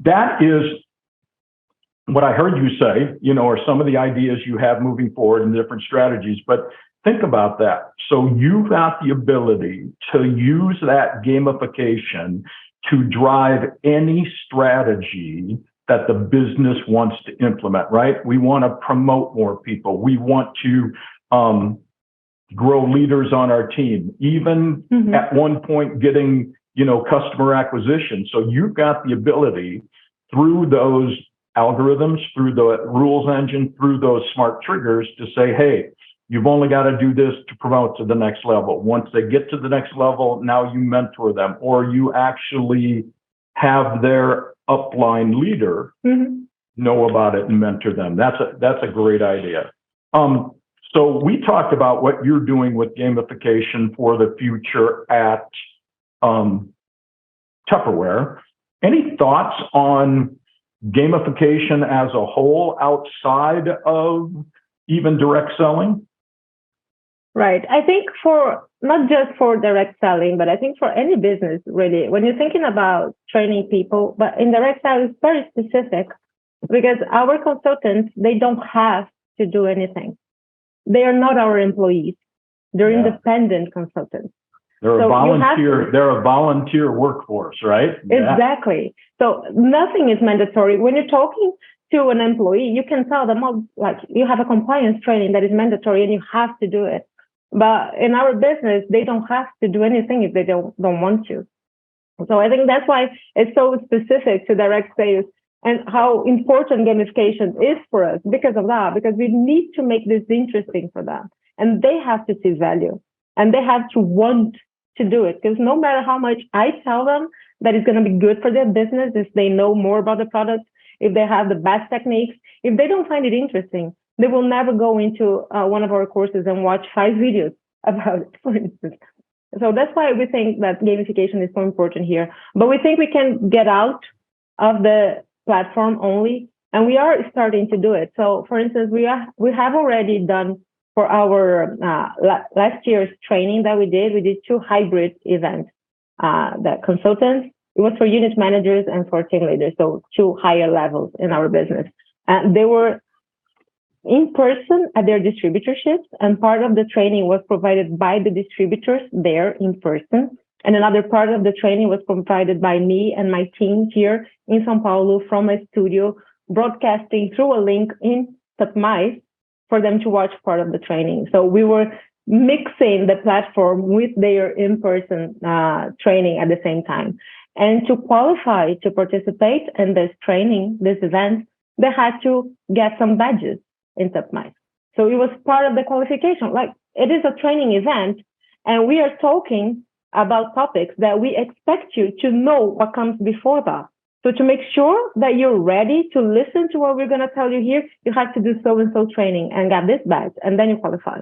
that is what I heard you say, are some of the ideas you have moving forward and different strategies. But think about that. So you've got the ability to use that gamification to drive any strategy that the business wants to implement, right? We want to promote more people. We want to grow leaders on our team, even at one point getting, customer acquisition. So you've got the ability through those algorithms, through the rules engine, through those smart triggers to say, hey, you've only got to do this to promote to the next level. Once they get to the next level, now you mentor them, or you actually have their upline leader know about it and mentor them. That's a great idea. So we talked about what you're doing with gamification for the future at Tupperware. Any thoughts on gamification as a whole outside of even direct selling? Right. I think for not just for direct selling, but I think for any business, really, when you're thinking about training people, but in direct selling, it's very specific because our consultants, they don't have to do anything. They are not our employees. They're independent consultants. They're a volunteer. They're a volunteer workforce, right? Exactly. So nothing is mandatory. When you're talking to an employee, you can tell them, like, you have a compliance training that is mandatory and you have to do it. But in our business, they don't have to do anything if they don't want to. So I think that's why it's so specific to direct sales and how important gamification is for us because of that, because we need to make this interesting for them. And they have to see value and they have to want to do it, because no matter how much I tell them that it's going to be good for their business, if they know more about the product, if they have the best techniques, if they don't find it interesting, they will never go into one of our courses and watch 5 videos about it, for instance. So that's why we think that gamification is so important here. But we think we can get out of the platform only, and we are starting to do it. So, for instance, we have already done for our last year's training that we did 2 hybrid events. The consultants, it was for unit managers and for team leaders, so 2 higher levels in our business. And they were in person at their distributorships, and part of the training was provided by the distributors there in person. And another part of the training was provided by me and my team here in São Paulo from a studio, broadcasting through a link in Tupperware for them to watch part of the training. So we were mixing the platform with their in-person training at the same time. And to qualify to participate in this training, this event, they had to get some badges in Tupperware. So it was part of the qualification. Like, it is a training event, and we are talking about topics that we expect you to know what comes before that. So to make sure that you're ready to listen to what we're going to tell you here, you have to do so-and-so training and get this badge, and then you qualify.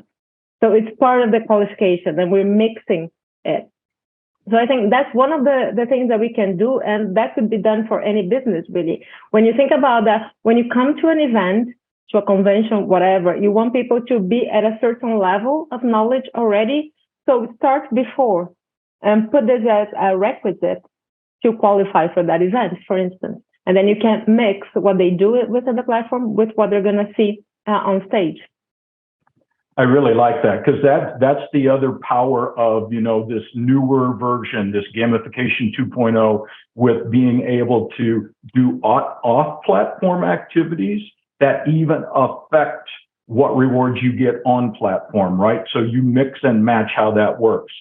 So it's part of the qualification, and we're mixing it. So I think that's one of the things that we can do, and that could be done for any business, really. When you think about that, when you come to an event, to a convention, whatever, you want people to be at a certain level of knowledge already. So start before and put this as a requisite to qualify for that event, for instance. And then you can mix what they do within the platform with what they're going to see on stage. I really like that, because that's the other power of, this newer version, this gamification 2.0, with being able to do off-platform activities that even affect what rewards you get on platform, right? So you mix and match how that works.